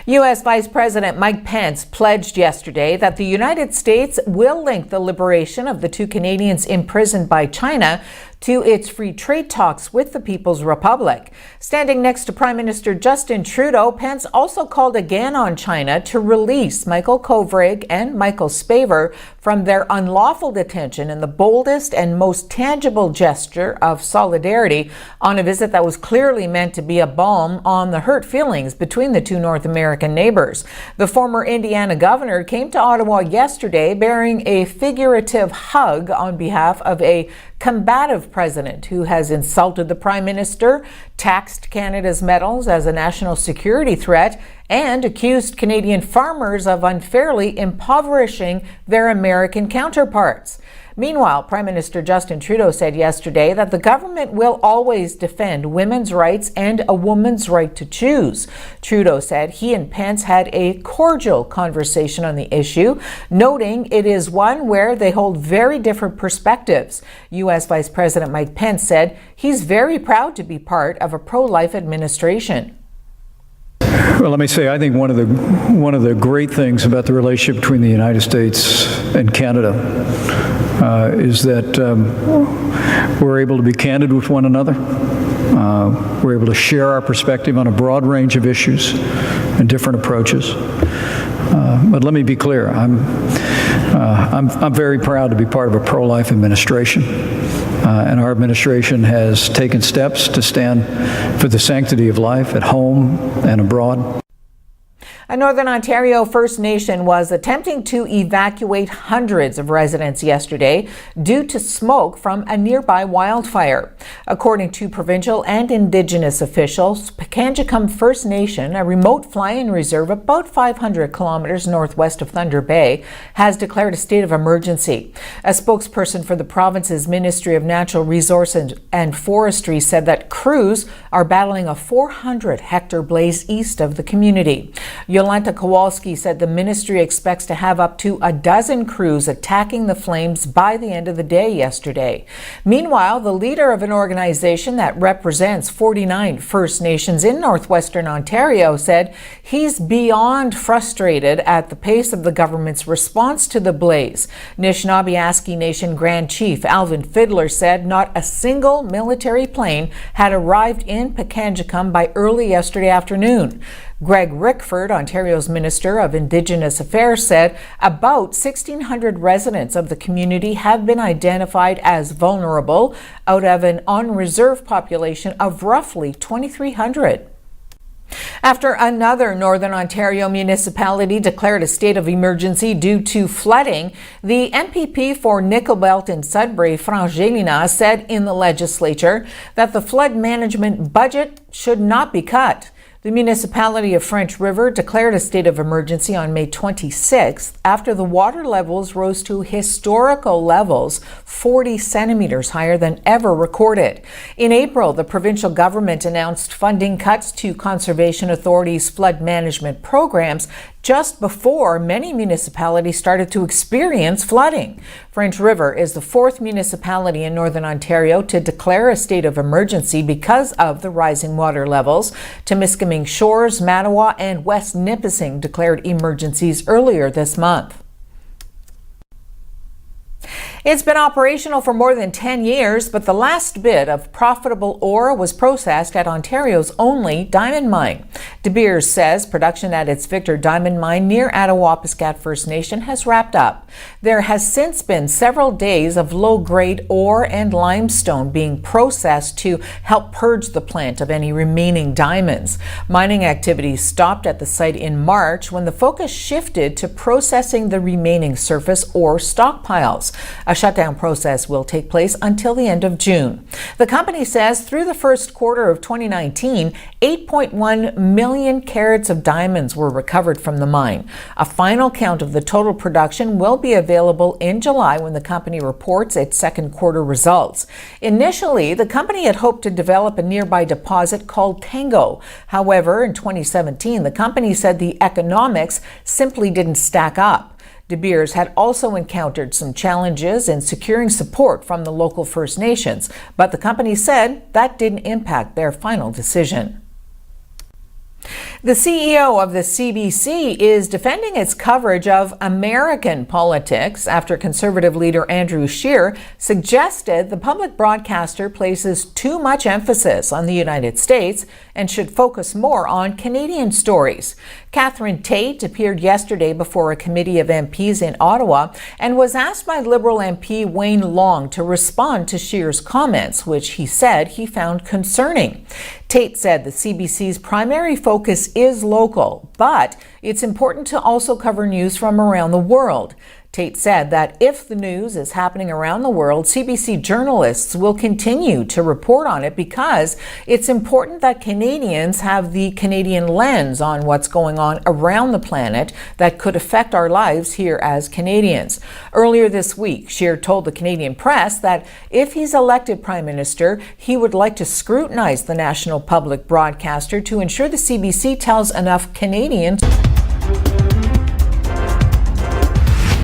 U.S. Vice President Mike Pence pledged yesterday that the United States will link the liberation of the two Canadians imprisoned by China to its free trade talks with the People's Republic. Standing next to Prime Minister Justin Trudeau, Pence also called again on China to release Michael Kovrig and Michael Spavor from their unlawful detention in the boldest and most tangible gesture of solidarity on a visit that was clearly meant to be a balm on the hurt feelings between the two North American neighbors. The former Indiana governor came to Ottawa yesterday bearing a figurative hug on behalf of a combative president who has insulted the Prime Minister, taxed Canada's metals as a national security threat, and accused Canadian farmers of unfairly impoverishing their American counterparts. Meanwhile, Prime Minister Justin Trudeau said yesterday that the government will always defend women's rights and a woman's right to choose. Trudeau said he and Pence had a cordial conversation on the issue, noting it is one where they hold very different perspectives. U.S. Vice President Mike Pence said he's very proud to be part of a pro-life administration. Well, let me say, I think one of the great things about the relationship between the United States and Canada is that we're able to be candid with one another. We're able to share our perspective on a broad range of issues and different approaches. But let me be clear, I'm very proud to be part of a pro-life administration. And our administration has taken steps to stand for the sanctity of life at home and abroad. A Northern Ontario First Nation was attempting to evacuate hundreds of residents yesterday due to smoke from a nearby wildfire. According to provincial and Indigenous officials, Pikangikum First Nation, a remote fly-in reserve about 500 kilometers northwest of Thunder Bay, has declared a state of emergency. A spokesperson for the province's Ministry of Natural Resources and Forestry said that crews are battling a 400-hectare blaze east of the community. Jolanta Kowalski said the ministry expects to have up to a dozen crews attacking the flames by the end of the day yesterday. Meanwhile, the leader of an organization that represents 49 First Nations in northwestern Ontario said he's beyond frustrated at the pace of the government's response to the blaze. Anishinaabe Nation Grand Chief Alvin Fiddler said not a single military plane had arrived in Pikangikum by early yesterday afternoon. Greg Rickford, Ontario's Minister of Indigenous Affairs, said about 1,600 residents of the community have been identified as vulnerable out of an on-reserve population of roughly 2,300. After another Northern Ontario municipality declared a state of emergency due to flooding, the MPP for Nickel Belt in Sudbury, Franz Gélina, said in the legislature that the flood management budget should not be cut. The municipality of French River declared a state of emergency on May 26th after the water levels rose to historical levels 40 centimeters higher than ever recorded. In April, the provincial government announced funding cuts to Conservation Authority's flood management programs just before many municipalities started to experience flooding. French River is the fourth municipality in Northern Ontario to declare a state of emergency because of the rising water levels. Temiskaming Shores, Mattawa, and West Nipissing declared emergencies earlier this month. It's been operational for more than 10 years, but the last bit of profitable ore was processed at Ontario's only diamond mine. De Beers says production at its Victor Diamond Mine near Attawapiskat First Nation has wrapped up. There has since been several days of low-grade ore and limestone being processed to help purge the plant of any remaining diamonds. Mining activities stopped at the site in March when the focus shifted to processing the remaining surface ore stockpiles. A shutdown process will take place until the end of June. The company says through the first quarter of 2019, 8.1 million carats of diamonds were recovered from the mine. A final count of the total production will be available in July when the company reports its second quarter results. Initially, the company had hoped to develop a nearby deposit called Tango. However, in 2017, the company said the economics simply didn't stack up. De Beers had also encountered some challenges in securing support from the local First Nations, but the company said that didn't impact their final decision. The CEO of the CBC is defending its coverage of American politics after Conservative leader Andrew Scheer suggested the public broadcaster places too much emphasis on the United States and should focus more on Canadian stories. Catherine Tate appeared yesterday before a committee of MPs in Ottawa and was asked by Liberal MP Wayne Long to respond to Scheer's comments, which he said he found concerning. Tate said the CBC's primary focus is local, but it's important to also cover news from around the world. Tate said that if the news is happening around the world, CBC journalists will continue to report on it because it's important that Canadians have the Canadian lens on what's going on around the planet that could affect our lives here as Canadians. Earlier this week, Scheer told the Canadian press that if he's elected Prime Minister, he would like to scrutinize the national public broadcaster to ensure the CBC tells enough Canadians